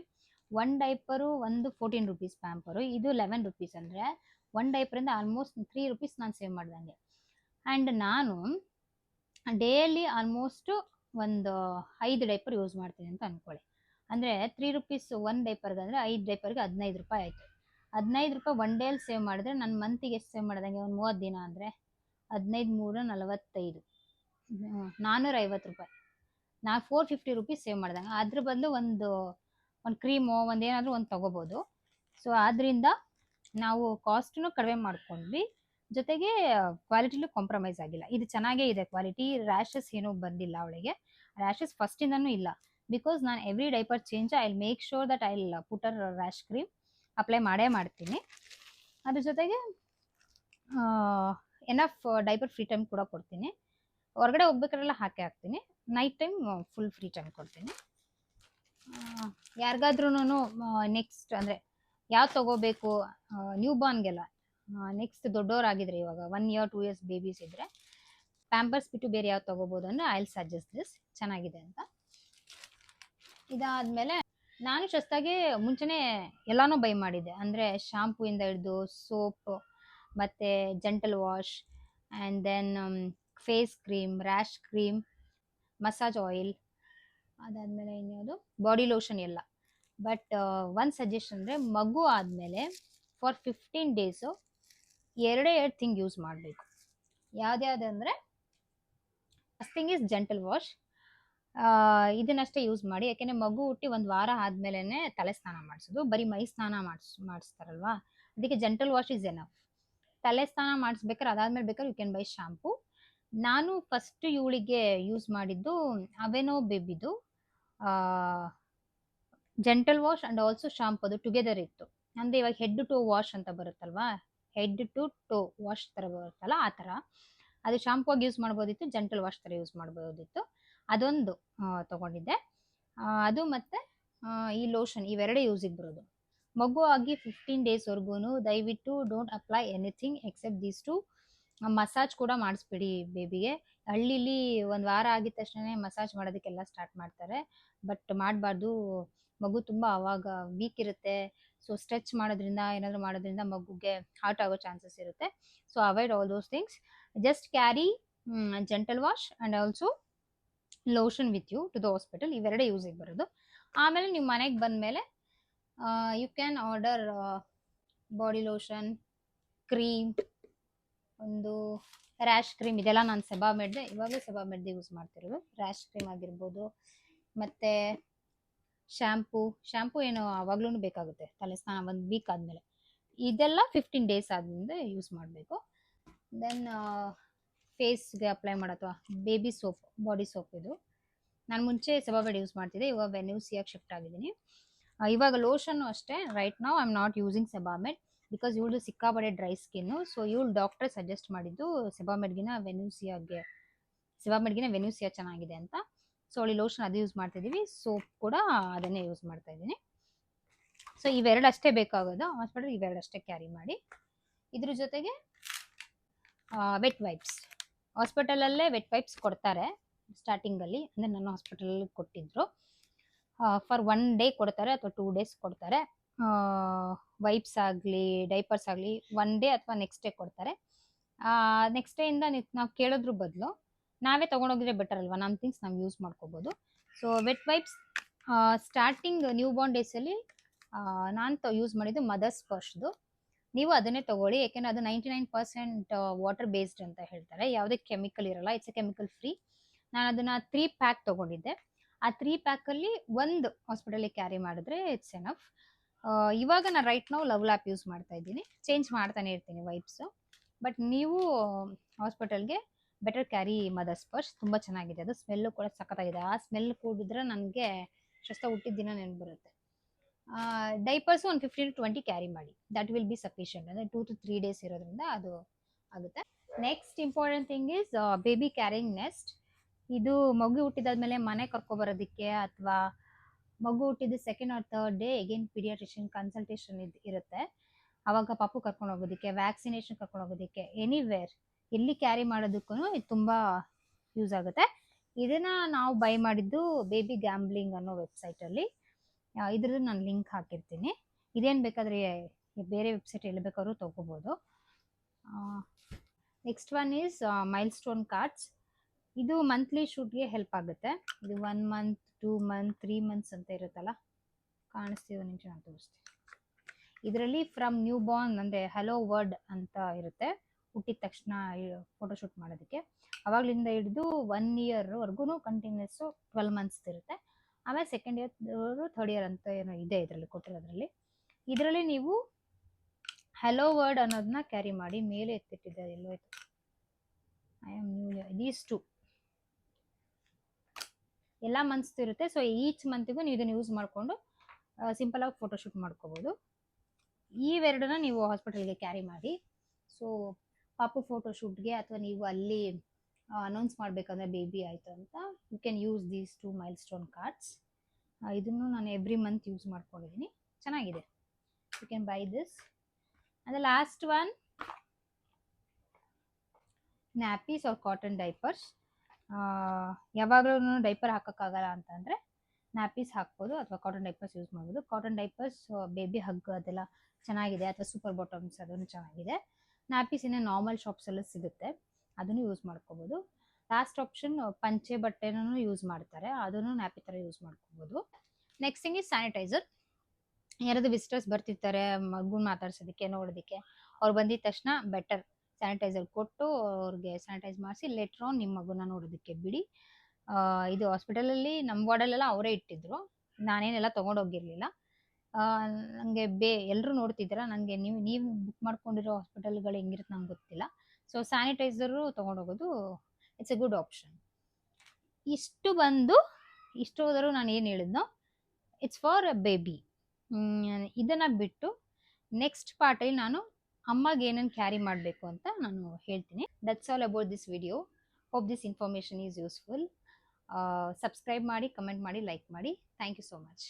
1 ಡೈಪರು ಒಂದು 14 rupees ಪ್ಯಾಂಪರು, ಇದು 11 rupees, ಅಂದರೆ 1 ಡೈಪರಿಂದ ಆಲ್ಮೋಸ್ಟ್ 3 rupees ನಾನು ಸೇವ್ ಮಾಡ್ದಂಗೆ. ಆ್ಯಂಡ್ ನಾನು ಡೇಲಿ ಆಲ್ಮೋಸ್ಟ್ ಒಂದು 5 ಡೈಪರ್ ಯೂಸ್ ಮಾಡ್ತೀನಿ ಅಂತ ಅಂದ್ಕೊಳ್ಳಿ. ಅಂದರೆ 3 rupees 1 ಡೈಪರ್ಗೆ, ಅಂದರೆ 5 ಡೈಪರ್ಗೆ 15 ರೂಪಾಯಿ ಆಯಿತು. 15 ರೂಪಾಯಿ ಒನ್ ಡೇಲಿ ಸೇವ್ ಮಾಡಿದ್ರೆ ನನ್ನ ಮಂತಿಗೆ ಎಷ್ಟು ಸೇವ್ ಮಾಡಿದಂಗೆ, ಒಂದು 30 ದಿನ ಅಂದರೆ 15 3 45 450 ರೂಪಾಯಿ, ನಾನು 450 rupees ಸೇವ್ ಮಾಡ್ದಂಗೆ. ಅದ್ರ ಬದಲು ಒಂದು ಕ್ರೀಮು ಏನಾದರೂ ಒಂದು ತೊಗೋಬೋದು. ಸೊ ಆದ್ದರಿಂದ ನಾವು ಕಾಸ್ಟನ್ನು ಕಡಿಮೆ ಮಾಡ್ಕೊಂಡ್ವಿ, ಜೊತೆಗೆ ಕ್ವಾಲಿಟಿಲೂ ಕಾಂಪ್ರಮೈಸ್ ಆಗಿಲ್ಲ. ಇದು ಚೆನ್ನಾಗೇ ಇದೆ ಕ್ವಾಲಿಟಿ, ರ್ಯಾಷಸ್ ಏನೂ ಬಂದಿಲ್ಲ ಅವಳಿಗೆ, ರ್ಯಾಷಸ್ ಫಸ್ಟಿಂದನೂ ಇಲ್ಲ. ಬಿಕಾಸ್ ನಾನು every diaper change I will make sure that I will put our rash cream. Apply ಮಾಡೇ ಮಾಡ್ತೀನಿ. ಅದ್ರ ಜೊತೆಗೆ ಎನಫ್ ಡೈಪರ್ ಫ್ರೀ ಟೈಮ್ ಕೂಡ ಕೊಡ್ತೀನಿ. ಹೊರಗಡೆ ಹೋಗ್ಬೇಕಾದ್ರೆಲ್ಲ ಹಾಕಿ ಹಾಕ್ತೀನಿ. Night time full free time ಕೊಡ್ತೀನಿ. ಯಾರಿಗಾದ್ರೂ ನೆಕ್ಸ್ಟ್ ಅಂದರೆ ಯಾವ್ದು ತಗೋಬೇಕು ನ್ಯೂ ಬಾರ್ನ್ಗೆಲ್ಲ, ನೆಕ್ಸ್ಟ್ ದೊಡ್ಡವರಾಗಿದ್ರೆ ಇವಾಗ 1 year 2 years ಬೇಬೀಸ್ ಇದ್ರೆ ಪ್ಯಾಂಪರ್ಸ್ ಬಿಟ್ಟು ಬೇರೆ ಯಾವ್ದು ತಗೋಬೋದು ಅಂದರೆ ಐ ವಿಲ್ ಸಜೆಸ್ಟ್ ದಿಸ್, ಚೆನ್ನಾಗಿದೆ ಅಂತ. ಇದಾದಮೇಲೆ ನಾನು ಹೊಸ್ದಾಗಿ ಮುಂಚೆನೇ ಎಲ್ಲಾನು ಬೈ ಮಾಡಿದ್ದೆ, ಅಂದರೆ ಶಾಂಪೂಯಿಂದ ಹಿಡಿದು ಸೋಪ್ ಮತ್ತು gentle wash and then face cream, rash cream, massage oil, ಅದಾದಮೇಲೆ ಇನ್ಯಾವುದು ಬಾಡಿ ಲೋಷನ್ ಎಲ್ಲ. ಬಟ್ ಒಂದು ಸಜೆಷನ್ ಅಂದರೆ ಮಗು ಆದಮೇಲೆ ಫಾರ್ 15 days ಎರಡೇ ಥಿಂಗ್ ಯೂಸ್ ಮಾಡಬೇಕು. ಯಾವ್ದ್ಯಾವ್ದು ಅಂದರೆ first thing is gentle wash. ಇದನ್ನಷ್ಟೇ ಯೂಸ್ ಮಾಡಿ, ಯಾಕೆಂದರೆ ಮಗು ಹುಟ್ಟಿ 1 ವಾರ ಆದಮೇಲೆ ತಲೆ ಸ್ನಾನ ಮಾಡಿಸೋದು, ಬರೀ ಮೈ ಸ್ನಾನ ಮಾಡಿಸ್ತಾರಲ್ವಾ, ಅದಕ್ಕೆ ಜೆಂಟಲ್ ವಾಶ್ ಇಸ್ ಎನಫ್. ತಲೆ ಸ್ನಾನ ಮಾಡಿಸ್ಬೇಕಾದ್ರೆ ಅದಾದ್ಮೇಲೆ ಬೇಕಾದ್ರೆ ಯು ಕ್ಯಾನ್ ಬೈ ಶಾಂಪೂ. ನಾನು ಫಸ್ಟ್ ಇವಳಿಗೆ ಯೂಸ್ ಮಾಡಿದ್ದು ಅವೆನೋ ಬೇಬಿದು gentle wash and also shampoo, ಅದು ಟುಗೆದರ್ ಇತ್ತು. ಅಂದರೆ ಇವಾಗ ಹೆಡ್ ಟು ವಾಶ್ ಅಂತ ಬರುತ್ತಲ್ವಾ, ಹೆಡ್ ಟು ಟೋ ವಾಶ್ ಥರ ಬರುತ್ತಲ್ಲ ಆ ಥರ, ಅದು ಶಾಂಪೂ ಆಗಿ ಯೂಸ್ ಮಾಡ್ಬೋದಿತ್ತು, ಜೆಂಟಲ್ ವಾಶ್ ಥರ ಯೂಸ್ ಮಾಡ್ಬೋದಿತ್ತು. ಅದೊಂದು ತೊಗೊಂಡಿದ್ದೆ. ಅದು ಮತ್ತು ಈ ಲೋಷನ್, ಇವೆರಡೇ ಯೂಸಿಗೆ ಬರೋದು. ಮಗು ಆಗಿ 15 daysವರೆಗೂ ದಯವಿಟ್ಟು don't apply anything except these two. Massage ಕೂಡ ಮಾಡಿಸ್ಬಿಡಿ ಬೇಬಿಗೆ. ಹಳ್ಳಿಲಿ 1 ವಾರ ಆಗಿದ ತಕ್ಷಣ ಮಸಾಜ್ ಮಾಡೋದಕ್ಕೆಲ್ಲ ಸ್ಟಾರ್ಟ್ ಮಾಡ್ತಾರೆ, ಬಟ್ ಮಾಡಬಾರ್ದು. ಮಗು ತುಂಬ ಆವಾಗ ವೀಕ್ ಇರುತ್ತೆ. ಸೊ ಸ್ಟ್ರೆಚ್ ಮಾಡೋದ್ರಿಂದ ಏನಾದರೂ ಮಾಡೋದ್ರಿಂದ ಮಗುಗೆ ಹಾರ್ಟ್ ಆಗೋ ಚಾನ್ಸಸ್ ಇರುತ್ತೆ. So avoid all those things. Just carry gentle wash and also lotion with you to the hospital. ಇವೆರಡೇ ಯೂಸಿಗೆ ಬರೋದು. ಆಮೇಲೆ ನೀವು ಮನೆಗೆ ಬಂದಮೇಲೆ you can order body lotion, cream, ಒಂದು ರ್ಯಾಶ್ ಕ್ರೀಮ್. ಇದೆಲ್ಲ ನಾನು ಸೆಬಾಮೆಡ್ದೆ, ಇವಾಗಲೂ ಸೆಬಾಮೆಡ್ದೆ ಯೂಸ್ ಮಾಡ್ತಿರೋದು. ರ್ಯಾಶ್ ಕ್ರೀಮ್ ಆಗಿರ್ಬೋದು, ಮತ್ತು ಶಾಂಪೂ ಏನು ಆವಾಗ್ಲೂ ಬೇಕಾಗುತ್ತೆ ತಲೆ ಸ್ನಾನ 1 ವೀಕ್ ಆದಮೇಲೆ. ಇದೆಲ್ಲ 15 days ಆದ್ಮೇಲೆ ಯೂಸ್ ಮಾಡಬೇಕು. ದೆನ್ ಫೇಸ್ಗೆ ಅಪ್ಲೈ ಮಾಡೋದು ಬೇಬಿ ಸೋಪ್, ಬಾಡಿ ಸೋಪ್. ಇದು ನಾನು ಮುಂಚೆ ಸೆಬಾಮೆಡ್ ಯೂಸ್ ಮಾಡ್ತಿದ್ದೆ, ಇವಾಗ ವೆನ್ಯೂಸಿಯಾಗಿ ಶಿಫ್ಟ್ ಆಗಿದ್ದೀನಿ. ಇವಾಗ ಲೋಷನ್ನು ಅಷ್ಟೇ, right now I am not using ಸೆಬಾಮೆಡ್ because ಇವಳು ಸಿಕ್ಕಾಪಟ್ಟೆ ಡ್ರೈ ಸ್ಕಿನ್ನು. ಸೊ ಇವಳು ಡಾಕ್ಟರ್ ಸಜೆಸ್ಟ್ ಮಾಡಿದ್ದು ಸೆಬಾಮೆಡ್ಗಿನ ವೆನ್ಯೂಸಿಯಾ ಚೆನ್ನಾಗಿದೆ ಅಂತ. ಸೊ ಅವಳಿ ಲೋಷನ್ ಅದು ಯೂಸ್ ಮಾಡ್ತಿದ್ದೀವಿ, ಸೋಪ್ ಕೂಡ ಅದನ್ನೇ ಯೂಸ್ ಮಾಡ್ತಾ ಇದ್ದೀನಿ. ಸೊ ಇವೆರಡು ಅಷ್ಟೇ ಬೇಕಾಗೋದು ಹಾಸ್ಪಿಟಲ್, ಇವೆರಡು ಅಷ್ಟೇ ಕ್ಯಾರಿ ಮಾಡಿ. ಇದ್ರ ಜೊತೆಗೆ ವೆಟ್ ವೈಪ್ಸ್, ಹಾಸ್ಪಿಟಲಲ್ಲೇ ವೆಟ್ ವೈಪ್ಸ್ ಕೊಡ್ತಾರೆ ಸ್ಟಾರ್ಟಿಂಗಲ್ಲಿ. ಅಂದರೆ ನನ್ನ ಹಾಸ್ಪಿಟಲಲ್ಲಿ ಕೊಟ್ಟಿದ್ರು. ಫಾರ್ 1 day ಕೊಡ್ತಾರೆ ಅಥವಾ 2 days ಕೊಡ್ತಾರೆ. ವೈಪ್ಸ್ ಆಗಲಿ ಡೈಪರ್ಸ್ ಆಗಲಿ 1 day ಅಥವಾ ನೆಕ್ಸ್ಟ್ ಡೇ ಕೊಡ್ತಾರೆ. ನೆಕ್ಸ್ಟ್ ಡೇಯಿಂದ ನಾವು ಕೇಳೋದ್ರ ಬದಲು ನಾವೇ ತೊಗೊಂಡೋಗಿದ್ರೆ ಬೆಟರ್ ಅಲ್ವಾ, ನಮ್ಮ ಥಿಂಗ್ಸ್ ನಾವು ಯೂಸ್ ಮಾಡ್ಕೋಬೋದು. So vet wipes starting new Born ಡೇಸಲ್ಲಿ ನಾನು ಯೂಸ್ ಮಾಡಿದ್ದು ಮದರ್ಸ್ ಫಸ್ಟ್ದು. ನೀವು ಅದನ್ನೇ ತೊಗೊಳ್ಳಿ, ಯಾಕೆಂದರೆ ಅದು 99% ವಾಟರ್ ಬೇಸ್ಡ್ ಅಂತ ಹೇಳ್ತಾರೆ, ಯಾವುದೇ ಕೆಮಿಕಲ್ ಇರಲ್ಲ, ಇಟ್ಸ್ ಎ ಕೆಮಿಕಲ್ ಫ್ರೀ. ನಾನು ಅದನ್ನು 3 pack ತೊಗೊಂಡಿದ್ದೆ. ಆ 3 packಲ್ಲಿ 1 ಹಾಸ್ಪಿಟಲಿಗೆ ಕ್ಯಾರಿ ಮಾಡಿದ್ರೆ ಇಟ್ಸ್ ಎನಫ್. ಇವಾಗ ನಾನು ರೈಟ್ ನಾವು ಲವ್ ಲ್ಯಾಪ್ ಯೂಸ್ ಮಾಡ್ತಾ ಇದ್ದೀನಿ, ಚೇಂಜ್ ಮಾಡ್ತಾನೆ ಇರ್ತೀನಿ ವೈಪ್ಸು. ಬಟ್ ನೀವು ಹಾಸ್ಪಿಟಲ್ಗೆ ಬೆಟರ್ ಕ್ಯಾರಿ ಮದರ್ಸ್ ಫಸ್ಟ್, ತುಂಬ ಚೆನ್ನಾಗಿದೆ ಅದು. ಸ್ಮೆಲ್ಲು ಕೂಡ ಸಖತ್ತಾಗಿದೆ. ಆ ಸ್ಮೆಲ್ ಕೂಡಿದ್ರೆ ನನಗೆ ಶಸ್ತ ಹುಟ್ಟಿದ ದಿನ ನೆನಪು ಬರುತ್ತೆ. ಡೈಪರ್ಸು ಒಂದು 15 to 20 ಕ್ಯಾರಿ ಮಾಡಿ, ದಟ್ ವಿಲ್ ಬಿ ಸಫಿಷಿಯಂಟ್. ಅಂದರೆ 2 to 3 days ಇರೋದ್ರಿಂದ ಅದು ಆಗುತ್ತೆ. Next important thing is baby carrying nest. ಇದು ಮಗು ಹುಟ್ಟಿದಾದ್ಮೇಲೆ ಮನೆ ಕರ್ಕೊಬರೋದಕ್ಕೆ ಅಥವಾ ಮಗು ಹುಟ್ಟಿದ 2nd or 3rd day again paediatrician consultation ಇರುತ್ತೆ. ಆವಾಗ ಪಾಪು ಕರ್ಕೊಂಡು ಹೋಗೋದಕ್ಕೆ, ವ್ಯಾಕ್ಸಿನೇಷನ್ ಕರ್ಕೊಂಡು ಹೋಗೋದಕ್ಕೆ, ಎನಿವೇರ್ ಎಲ್ಲಿ ಕ್ಯಾರಿ ಮಾಡೋದಕ್ಕೂ ಇದು ತುಂಬ ಯೂಸ್ ಆಗುತ್ತೆ. ಇದನ್ನು ನಾವು ಬೈ ಮಾಡಿದ್ದು ಬೇಬಿ ಗ್ಯಾಂಬ್ಲಿಂಗ್ ಅನ್ನೋ ವೆಬ್ಸೈಟಲ್ಲಿ. ಇದ್ರದ್ದು ನಾನು ಲಿಂಕ್ ಹಾಕಿರ್ತೀನಿ. ಇದೇನು ಬೇಕಾದರೆ ಬೇರೆ ವೆಬ್ಸೈಟ್ ಎಲ್ಲಿ ಬೇಕಾದ್ರೂ ತೊಗೋಬೋದು. Next one is milestone cards. ಇದು ಮಂತ್ಲಿ ಶೂಟ್ಗೆ ಹೆಲ್ಪ್ ಆಗುತ್ತೆ. ಇದು 1 month 2 month 3 months ಅಂತ ಇರುತ್ತಲ್ಲ, ಕಾಣಿಸ್ತೀವಿ ನಿಮಿಷ ನಾನು ತೋರಿಸ್ತೀನಿ. ಇದರಲ್ಲಿ ಫ್ರಮ್ ನ್ಯೂ ಬಾರ್ನ್ ಅಂದರೆ ಹಲೋ ವರ್ಡ್ ಅಂತ ಇರುತ್ತೆ, ಹುಟ್ಟಿದ ತಕ್ಷಣ ಫೋಟೋಶೂಟ್ ಮಾಡೋದಕ್ಕೆ. ಅವಾಗಲಿಂದ ಹಿಡಿದು 1 yearವರೆಗೂ ಕಂಟಿನ್ಯೂಸ್ಸು 12 months ಇರುತ್ತೆ. ಆಮೇಲೆ 2nd year 3rd year ಅಂತ ಏನೋ ಇದೆ ಇದರಲ್ಲಿ ಕೊಟ್ಟಿರೋದ್ರಲ್ಲಿ. ಇದರಲ್ಲಿ ನೀವು ಹಲೋ ವರ್ಡ್ ಅನ್ನೋದನ್ನ ಕ್ಯಾರಿ ಮಾಡಿ. ಮೇಲೆ ಎತ್ತಿಟ್ಟಿದ್ದಾರೆ, ಎಲ್ಲೋ ಆಯಿತು, ಐ ಆಮ್ ನ್ಯೂ ದೀಸ್ 2 ಎಲ್ಲ ಮಂತ್ಸ್ ಇರುತ್ತೆ. ಸೊ ಈಚ್ ಮಂತಿಗೂ ನೀವು ಇದನ್ನು ಯೂಸ್ ಮಾಡಿಕೊಂಡು ಸಿಂಪಲಾಗಿ ಫೋಟೋಶೂಟ್ ಮಾಡ್ಕೋಬೋದು. ಇವೆರಡನ್ನ ನೀವು ಹಾಸ್ಪಿಟಲ್ಗೆ ಕ್ಯಾರಿ ಮಾಡಿ. ಸೊ ಪಾಪು ಫೋಟೋ ಶೂಟ್ಗೆ ಅಥವಾ ನೀವು ಅಲ್ಲಿ ಅನೌನ್ಸ್ ಮಾಡಬೇಕಂದ್ರೆ ಬೇಬಿ ಆಯಿತು ಅಂತ, you can use these 2 milestone cards. ಇದನ್ನು ನಾನು ಎವ್ರಿ ಮಂತ್ ಯೂಸ್ ಮಾಡ್ಕೊಂಡಿದ್ದೀನಿ, ಚೆನ್ನಾಗಿದೆ. You can buy this. And the last one, nappies or cotton diapers. ಯಾವಾಗಲೂ ಡೈಪರ್ ಹಾಕೋಕ್ಕಾಗಲ್ಲ ಅಂತಂದರೆ ನ್ಯಾಪೀಸ್ ಹಾಕ್ಬೋದು ಅಥವಾ ಕಾಟನ್ ಡೈಪರ್ಸ್ ಯೂಸ್ ಮಾಡ್ಬೋದು. ಕಾಟನ್ ಡೈಪರ್ಸ್ ಬೇಬಿ ಹಗ್ ಅದೆಲ್ಲ ಚೆನ್ನಾಗಿದೆ, ಅಥವಾ ಸೂಪರ್ ಬಾಟಮ್ಸ್ ಅದನ್ನು ಚೆನ್ನಾಗಿದೆ. ನ್ಯಾಪೀಸ್ ಇನ್ನೂ ನಾರ್ಮಲ್ ಶಾಪ್ಸಲ್ಲೂ ಸಿಗುತ್ತೆ, ಅದನ್ನು ಯೂಸ್ ಮಾಡ್ಕೋಬೋದು. ಲಾಸ್ಟ್ ಆಪ್ಷನ್ ಪಂಚೆ ಬಟ್ಟೆನೂ ಯೂಸ್ ಮಾಡ್ತಾರೆ, ಅದನ್ನು ನ್ಯಾಪಿ ಥರ ಯೂಸ್ ಮಾಡ್ಕೋಬೋದು. Next thing is sanitiser. ಯಾರಾದರೂ ವಿಸಿಟರ್ಸ್ ಬರ್ತಿರ್ತಾರೆ ಮಗುನ ಮಾತಾಡ್ಸೋದಕ್ಕೆ, ನೋಡೋದಕ್ಕೆ, ಅವ್ರು ಬಂದಿದ ತಕ್ಷಣ ಬೆಟರ್ ಸ್ಯಾನಿಟೈಸರ್ ಕೊಟ್ಟು ಅವ್ರಿಗೆ ಸ್ಯಾನಿಟೈಸ್ ಮಾಡಿಸಿ ಲೇಟ್ರ್ ಆನ್ ನಿಮ್ಮ ಮಗುನ ನೋಡೋದಕ್ಕೆ ಬಿಡಿ. ಇದು ಹಾಸ್ಪಿಟಲಲ್ಲಿ ನಮ್ಮ ವಾರ್ಡಲ್ಲೆಲ್ಲ ಅವರೇ ಇಟ್ಟಿದ್ರು, ನಾನೇನೆಲ್ಲ ತೊಗೊಂಡೋಗಿರಲಿಲ್ಲ. ನನಗೆ ಎಲ್ಲರೂ ನೋಡ್ತಿದ್ದೀರಾ, ನನಗೆ ನೀವು ಬುಕ್ ಮಾಡ್ಕೊಂಡಿರೋ ಹಾಸ್ಪಿಟಲ್ಗಳು ಹೆಂಗಿರುತ್ತೆ ನಂಗೆ ಗೊತ್ತಿಲ್ಲ. ಸೊ ಸ್ಯಾನಿಟೈಸರು ತೊಗೊಂಡೋಗೋದು ಇಟ್ಸ್ ಎ ಗುಡ್ ಆಪ್ಷನ್. ಇಷ್ಟು ಹೋದರೂ ನಾನು ಏನು ಹೇಳಿದ್ನೋ ಇಟ್ಸ್ ಫಾರ್ ಅ ಬೇಬಿ. ಇದನ್ನು ಬಿಟ್ಟು ನೆಕ್ಸ್ಟ್ ಪಾರ್ಟಲ್ಲಿ ನಾನು ಅಮ್ಮಗೆ ಏನೇನು ಕ್ಯಾರಿ ಮಾಡಬೇಕು ಅಂತ ನಾನು ಹೇಳ್ತೀನಿ. That's all about this video. Hope this information is useful. Subscribe ಮಾಡಿ, ಕಮೆಂಟ್ ಮಾಡಿ, ಲೈಕ್ ಮಾಡಿ. Thank you so much.